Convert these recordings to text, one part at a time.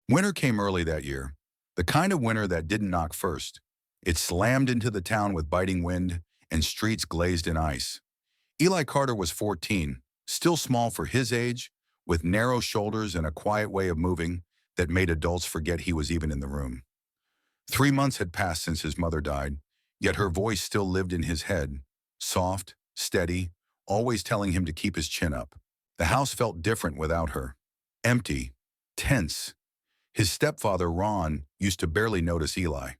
Winter came early that year, the kind of winter that didn't knock first. It slammed into the town with biting wind and streets glazed in ice. Eli Carter was 14, still small for his age, with narrow shoulders and a quiet way of moving that made adults forget he was even in the room. 3 months had passed since his mother died, yet her voice still lived in his head, soft, steady, always telling him to keep his chin up. The house felt different without her. Empty, tense. His stepfather, Ron, used to barely notice Eli.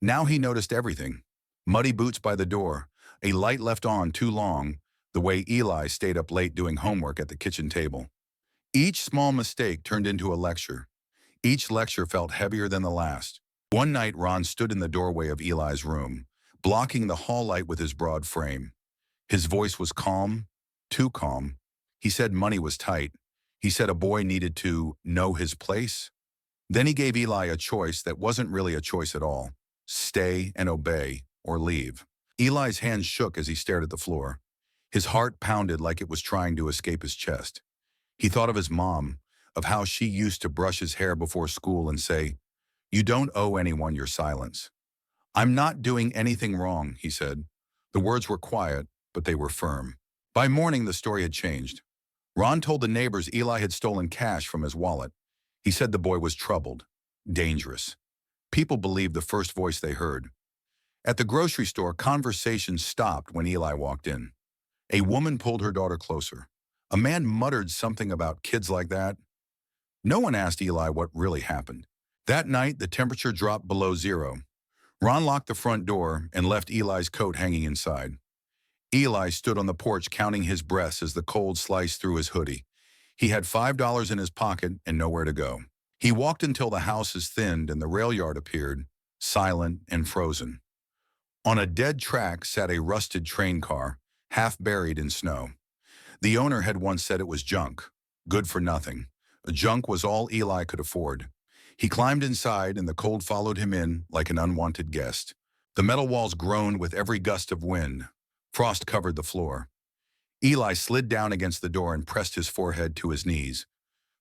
Now he noticed everything. Muddy boots by the door, a light left on too long, the way Eli stayed up late doing homework at the kitchen table. Each small mistake turned into a lecture. Each lecture felt heavier than the last. One night, Ron stood in the doorway of Eli's room, blocking the hall light with his broad frame. His voice was calm, too calm. He said money was tight. He said a boy needed to know his place. Then he gave Eli a choice that wasn't really a choice at all. Stay and obey, or leave. Eli's hands shook as he stared at the floor. His heart pounded like it was trying to escape his chest. He thought of his mom, of how she used to brush his hair before school and say, "You don't owe anyone your silence." "I'm not doing anything wrong," he said. The words were quiet, but they were firm. By morning, the story had changed. Ron told the neighbors Eli had stolen cash from his wallet. He said the boy was troubled, dangerous. People believed the first voice they heard. At the grocery store, conversation stopped when Eli walked in. A woman pulled her daughter closer. A man muttered something about kids like that. No one asked Eli what really happened. That night, the temperature dropped below zero. Ron locked the front door and left Eli's coat hanging inside. Eli stood on the porch counting his breaths as the cold sliced through his hoodie. He had $5 in his pocket and nowhere to go. He walked until the houses thinned and the rail yard appeared, silent and frozen. On a dead track sat a rusted train car, half buried in snow. The owner had once said it was junk, good for nothing. Junk was all Eli could afford. He climbed inside and the cold followed him in like an unwanted guest. The metal walls groaned with every gust of wind. Frost covered the floor. Eli slid down against the door and pressed his forehead to his knees.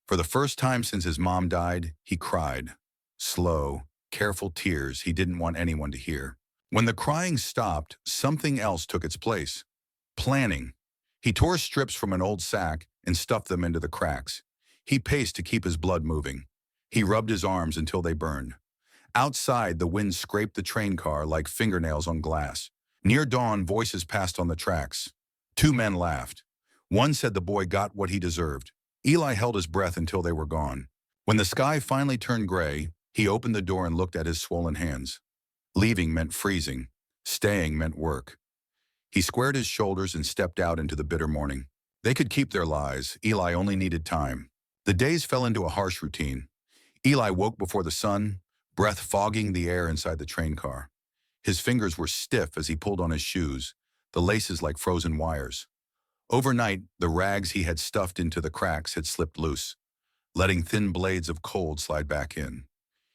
For the first time since his mom died, he cried. Slow, careful tears he didn't want anyone to hear. When the crying stopped, something else took its place. Planning. He tore strips from an old sack and stuffed them into the cracks. He paced to keep his blood moving. He rubbed his arms until they burned. Outside, the wind scraped the train car like fingernails on glass. Near dawn, voices passed on the tracks. Two men laughed. One said the boy got what he deserved. Eli held his breath until they were gone. When the sky finally turned gray, he opened the door and looked at his swollen hands. Leaving meant freezing. Staying meant work. He squared his shoulders and stepped out into the bitter morning. They could keep their lies. Eli only needed time. The days fell into a harsh routine. Eli woke before the sun, breath fogging the air inside the train car. His fingers were stiff as he pulled on his shoes, the laces like frozen wires. Overnight, the rags he had stuffed into the cracks had slipped loose, letting thin blades of cold slide back in.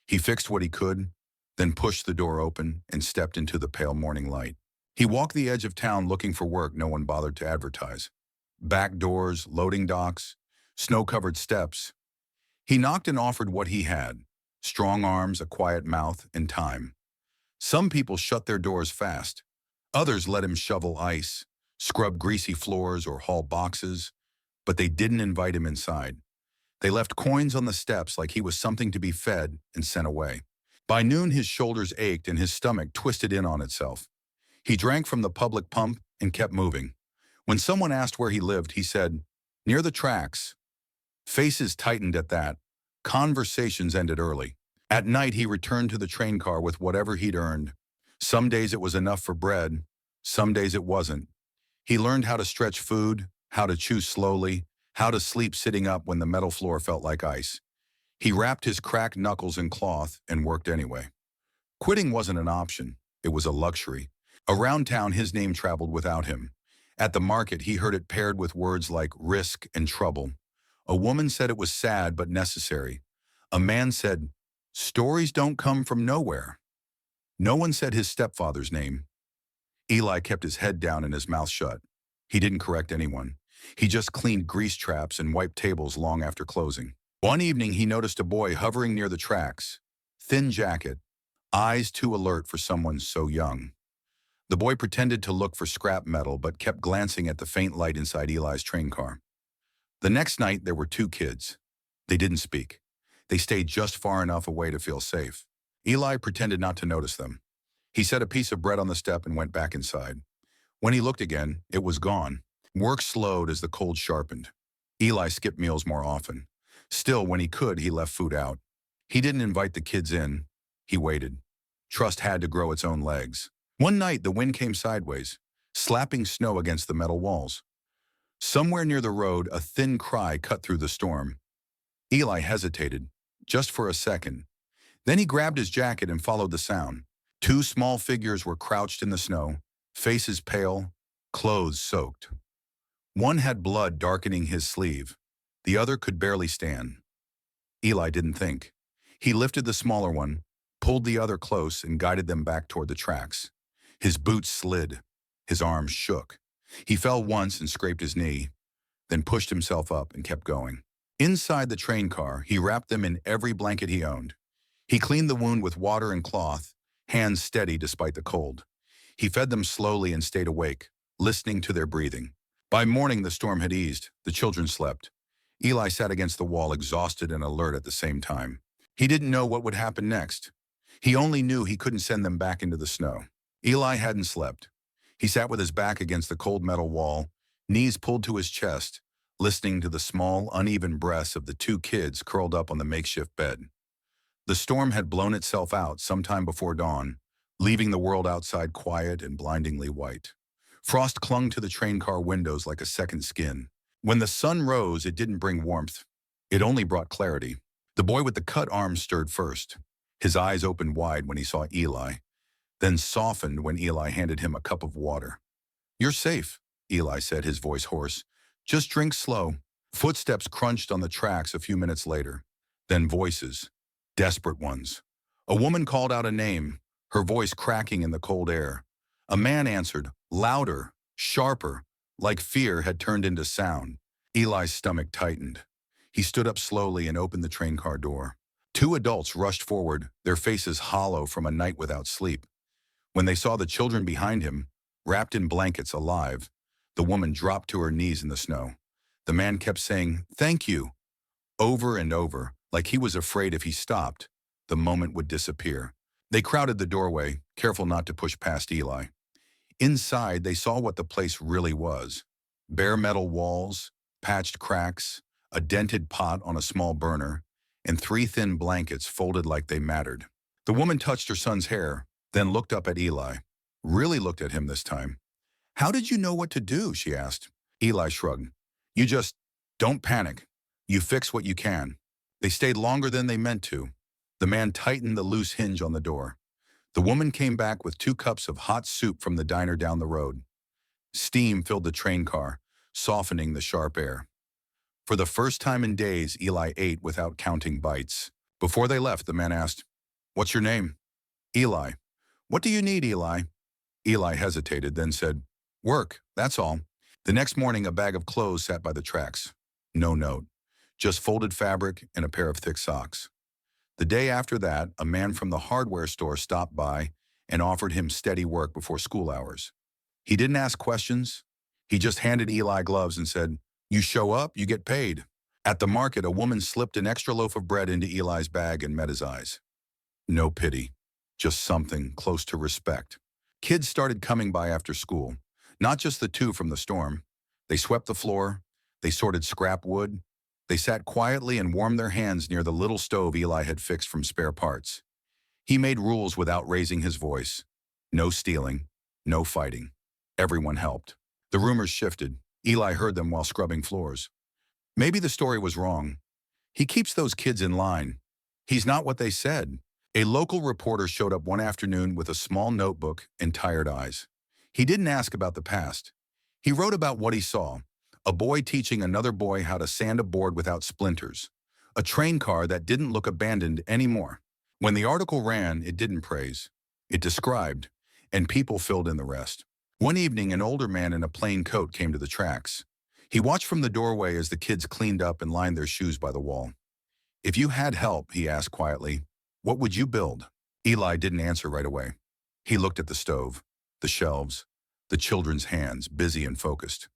He fixed what he could, then pushed the door open and stepped into the pale morning light. He walked the edge of town looking for work no one bothered to advertise. Back doors, loading docks, snow-covered steps. He knocked and offered what he had, strong arms, a quiet mouth, and time. Some people shut their doors fast. Others let him shovel ice, scrub greasy floors, or haul boxes, but they didn't invite him inside. They left coins on the steps like he was something to be fed and sent away. By noon, his shoulders ached and his stomach twisted in on itself. He drank from the public pump and kept moving. When someone asked where he lived, he said, "Near the tracks." Faces tightened at that. Conversations ended early. At night, he returned to the train car with whatever he'd earned. Some days it was enough for bread. Some days it wasn't. He learned how to stretch food, how to chew slowly, how to sleep sitting up when the metal floor felt like ice. He wrapped his cracked knuckles in cloth and worked anyway. Quitting wasn't an option. It was a luxury. Around town, his name traveled without him. At the market, he heard it paired with words like risk and trouble. A woman said it was sad but necessary. A man said, "Stories don't come from nowhere." No one said his stepfather's name. Eli kept his head down and his mouth shut. He didn't correct anyone. He just cleaned grease traps and wiped tables long after closing. One evening, he noticed a boy hovering near the tracks, thin jacket, eyes too alert for someone so young. The boy pretended to look for scrap metal but kept glancing at the faint light inside Eli's train car. The next night, there were two kids. They didn't speak. They stayed just far enough away to feel safe. Eli pretended not to notice them. He set a piece of bread on the step and went back inside. When he looked again, it was gone. Work slowed as the cold sharpened. Eli skipped meals more often. Still, when he could, he left food out. He didn't invite the kids in. He waited. Trust had to grow its own legs. One night, the wind came sideways, slapping snow against the metal walls. Somewhere near the road, a thin cry cut through the storm. Eli hesitated, just for a second. Then he grabbed his jacket and followed the sound. Two small figures were crouched in the snow, faces pale, clothes soaked. One had blood darkening his sleeve. The other could barely stand. Eli didn't think. He lifted the smaller one, pulled the other close, and guided them back toward the tracks. His boots slid. His arms shook. He fell once and scraped his knee, then pushed himself up and kept going. Inside the train car, he wrapped them in every blanket he owned. He cleaned the wound with water and cloth, hands steady despite the cold. He fed them slowly and stayed awake, listening to their breathing. By morning, the storm had eased. The children slept. Eli sat against the wall, exhausted and alert at the same time. He didn't know what would happen next. He only knew he couldn't send them back into the snow. Eli hadn't slept. He sat with his back against the cold metal wall, knees pulled to his chest, listening to the small, uneven breaths of the two kids curled up on the makeshift bed. The storm had blown itself out sometime before dawn, leaving the world outside quiet and blindingly white. Frost clung to the train car windows like a second skin. When the sun rose, it didn't bring warmth. It only brought clarity. The boy with the cut arm stirred first. His eyes opened wide when he saw Eli, then softened when Eli handed him a cup of water. "You're safe," Eli said, his voice hoarse. "Just drink slow." Footsteps crunched on the tracks a few minutes later. Then voices, desperate ones. A woman called out a name, her voice cracking in the cold air. A man answered, louder, sharper, like fear had turned into sound. Eli's stomach tightened. He stood up slowly and opened the train car door. Two adults rushed forward, their faces hollow from a night without sleep. When they saw the children behind him, wrapped in blankets, alive, the woman dropped to her knees in the snow. The man kept saying, "Thank you," over and over, like he was afraid if he stopped, the moment would disappear. They crowded the doorway, careful not to push past Eli. Inside, they saw what the place really was. Bare metal walls, patched cracks, a dented pot on a small burner, and three thin blankets folded like they mattered. The woman touched her son's hair, then looked up at Eli. Really looked at him this time. "How did you know what to do?" she asked. Eli shrugged. "You just don't panic. You fix what you can." They stayed longer than they meant to. The man tightened the loose hinge on the door. The woman came back with 2 cups of hot soup from the diner down the road. Steam filled the train car, softening the sharp air. For the first time in days, Eli ate without counting bites. Before they left, the man asked, "What's your name?" "Eli." "What do you need, Eli?" Eli hesitated, then said, "Work, that's all." The next morning, a bag of clothes sat by the tracks. No note, just folded fabric and a pair of thick socks. The day after that, a man from the hardware store stopped by and offered him steady work before school hours. He didn't ask questions. He just handed Eli gloves and said, "You show up, you get paid." At the market, a woman slipped an extra loaf of bread into Eli's bag and met his eyes. No pity, just something close to respect. Kids started coming by after school, not just the two from the storm. They swept the floor, they sorted scrap wood, they sat quietly and warmed their hands near the little stove Eli had fixed from spare parts. He made rules without raising his voice. No stealing, no fighting. Everyone helped. The rumors shifted. Eli heard them while scrubbing floors. Maybe the story was wrong. He keeps those kids in line. He's not what they said. A local reporter showed up one afternoon with a small notebook and tired eyes. He didn't ask about the past. He wrote about what he saw. A boy teaching another boy how to sand a board without splinters. A train car that didn't look abandoned anymore. When the article ran, it didn't praise. It described, and people filled in the rest. One evening, an older man in a plain coat came to the tracks. He watched from the doorway as the kids cleaned up and lined their shoes by the wall. If you had help, he asked quietly, what would you build? Eli didn't answer right away. He looked at the stove, the shelves, the children's hands, busy and focused.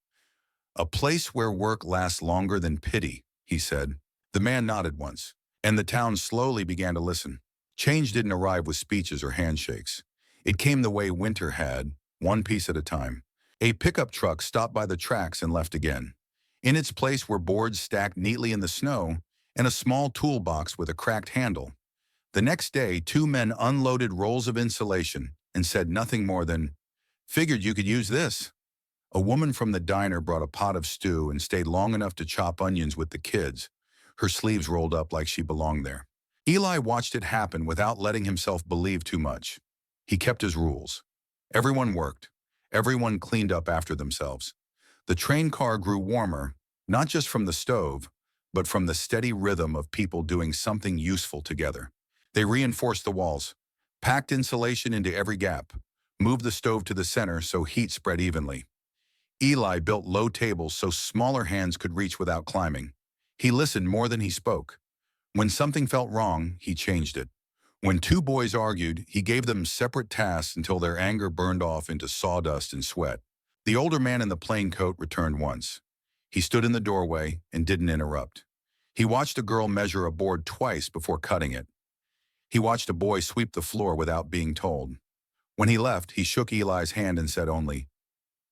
A place where work lasts longer than pity, he said. The man nodded once, and the town slowly began to listen. Change didn't arrive with speeches or handshakes. It came the way winter had, one piece at a time. A pickup truck stopped by the tracks and left again. In its place were boards stacked neatly in the snow and a small toolbox with a cracked handle. The next day, two men unloaded rolls of insulation and said nothing more than, "Figured you could use this." A woman from the diner brought a pot of stew and stayed long enough to chop onions with the kids, her sleeves rolled up like she belonged there. Eli watched it happen without letting himself believe too much. He kept his rules. Everyone worked. Everyone cleaned up after themselves. The train car grew warmer, not just from the stove, but from the steady rhythm of people doing something useful together. They reinforced the walls, packed insulation into every gap, moved the stove to the center so heat spread evenly. Eli built low tables so smaller hands could reach without climbing. He listened more than he spoke. When something felt wrong, he changed it. When two boys argued, he gave them separate tasks until their anger burned off into sawdust and sweat. The older man in the plain coat returned once. He stood in the doorway and didn't interrupt. He watched a girl measure a board twice before cutting it. He watched a boy sweep the floor without being told. When he left, he shook Eli's hand and said only,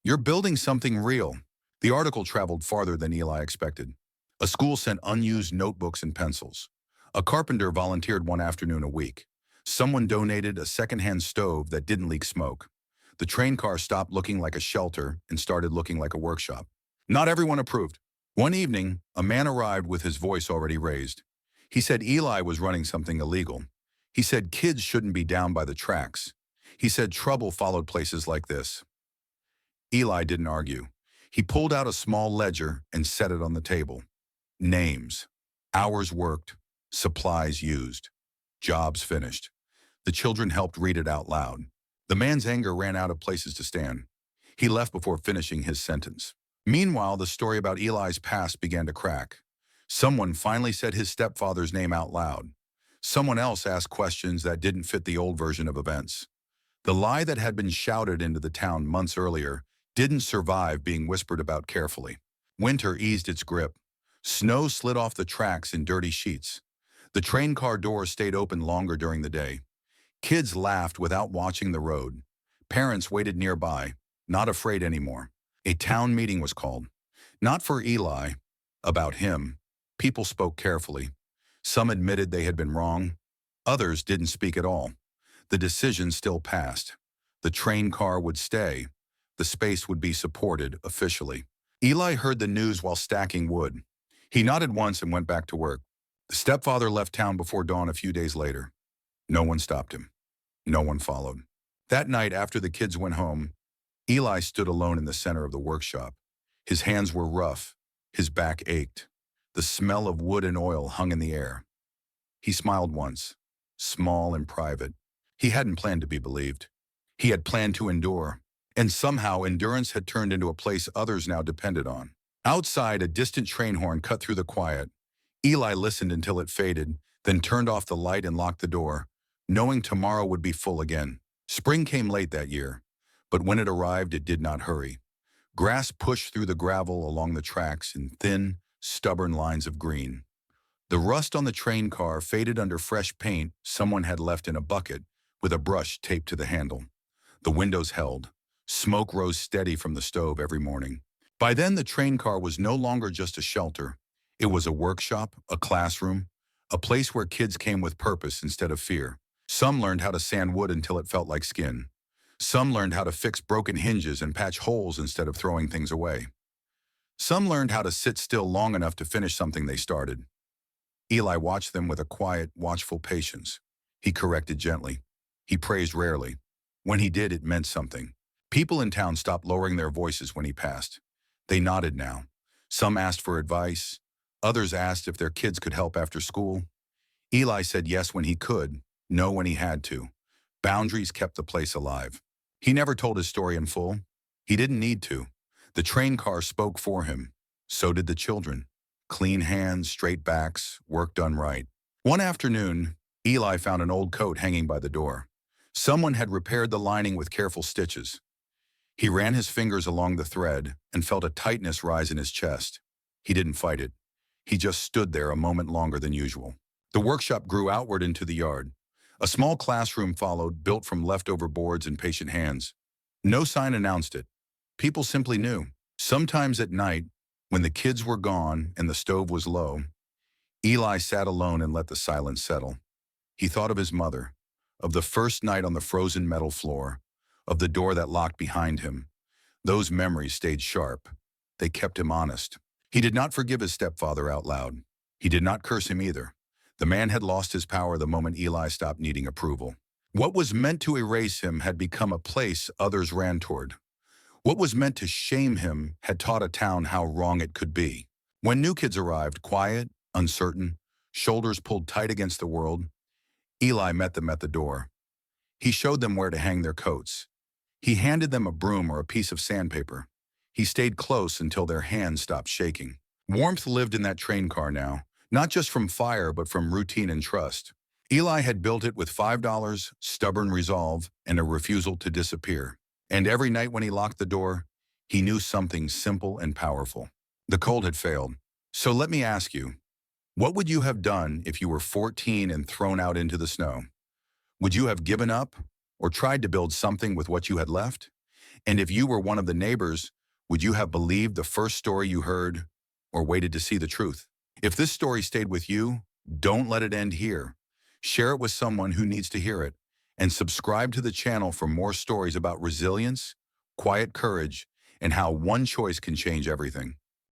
"You're building something real." The article traveled farther than Eli expected. A school sent unused notebooks and pencils. A carpenter volunteered one afternoon a week. Someone donated a secondhand stove that didn't leak smoke. The train car stopped looking like a shelter and started looking like a workshop. Not everyone approved. One evening, a man arrived with his voice already raised. He said Eli was running something illegal. He said kids shouldn't be down by the tracks. He said trouble followed places like this. Eli didn't argue. He pulled out a small ledger and set it on the table. Names, hours worked, supplies used, jobs finished. The children helped read it out loud. The man's anger ran out of places to stand. He left before finishing his sentence. Meanwhile, the story about Eli's past began to crack. Someone finally said his stepfather's name out loud. Someone else asked questions that didn't fit the old version of events. The lie that had been shouted into the town months earlier didn't survive being whispered about carefully. Winter eased its grip. Snow slid off the tracks in dirty sheets. The train car doors stayed open longer during the day. Kids laughed without watching the road. Parents waited nearby, not afraid anymore. A town meeting was called. Not for Eli, about him. People spoke carefully. Some admitted they had been wrong. Others didn't speak at all. The decision still passed. The train car would stay. The space would be supported officially. Eli heard the news while stacking wood. He nodded once and went back to work. The stepfather left town before dawn a few days later. No one stopped him. No one followed. That night, after the kids went home, Eli stood alone in the center of the workshop. His hands were rough. His back ached. The smell of wood and oil hung in the air. He smiled once, small and private. He hadn't planned to be believed. He had planned to endure. And somehow endurance had turned into a place others now depended on. Outside, a distant train horn cut through the quiet. Eli listened until it faded, then turned off the light and locked the door, knowing tomorrow would be full again. Spring came late that year, but when it arrived, it did not hurry. Grass pushed through the gravel along the tracks in thin, stubborn lines of green. The rust on the train car faded under fresh paint someone had left in a bucket with a brush taped to the handle. The windows held. Smoke rose steady from the stove every morning. By then, the train car was no longer just a shelter. It was a workshop, a classroom, a place where kids came with purpose instead of fear. Some learned how to sand wood until it felt like skin. Some learned how to fix broken hinges and patch holes instead of throwing things away. Some learned how to sit still long enough to finish something they started. Eli watched them with a quiet, watchful patience. He corrected gently. He praised rarely. When he did, it meant something. People in town stopped lowering their voices when he passed. They nodded now. Some asked for advice. Others asked if their kids could help after school. Eli said yes when he could, no when he had to. Boundaries kept the place alive. He never told his story in full. He didn't need to. The train car spoke for him. So did the children. Clean hands, straight backs, work done right. One afternoon, Eli found an old coat hanging by the door. Someone had repaired the lining with careful stitches. He ran his fingers along the thread and felt a tightness rise in his chest. He didn't fight it. He just stood there a moment longer than usual. The workshop grew outward into the yard. A small classroom followed, built from leftover boards and patient hands. No sign announced it. People simply knew. Sometimes at night, when the kids were gone and the stove was low, Eli sat alone and let the silence settle. He thought of his mother, of the first night on the frozen metal floor, of the door that locked behind him. Those memories stayed sharp. They kept him honest. He did not forgive his stepfather out loud. He did not curse him either. The man had lost his power the moment Eli stopped needing approval. What was meant to erase him had become a place others ran toward. What was meant to shame him had taught a town how wrong it could be. When new kids arrived, quiet, uncertain, shoulders pulled tight against the world, Eli met them at the door. He showed them where to hang their coats. He handed them a broom or a piece of sandpaper. He stayed close until their hands stopped shaking. Warmth lived in that train car now, not just from fire but from routine and trust. Eli had built it with $5, stubborn resolve, and a refusal to disappear. And every night when he locked the door, he knew something simple and powerful. The cold had failed. So let me ask you, what would you have done if you were 14 and thrown out into the snow? Would you have given up or tried to build something with what you had left? And if you were one of the neighbors, would you have believed the first story you heard or waited to see the truth? If this story stayed with you, don't let it end here. Share it with someone who needs to hear it, and subscribe to the channel for more stories about resilience, quiet courage, and how one choice can change everything.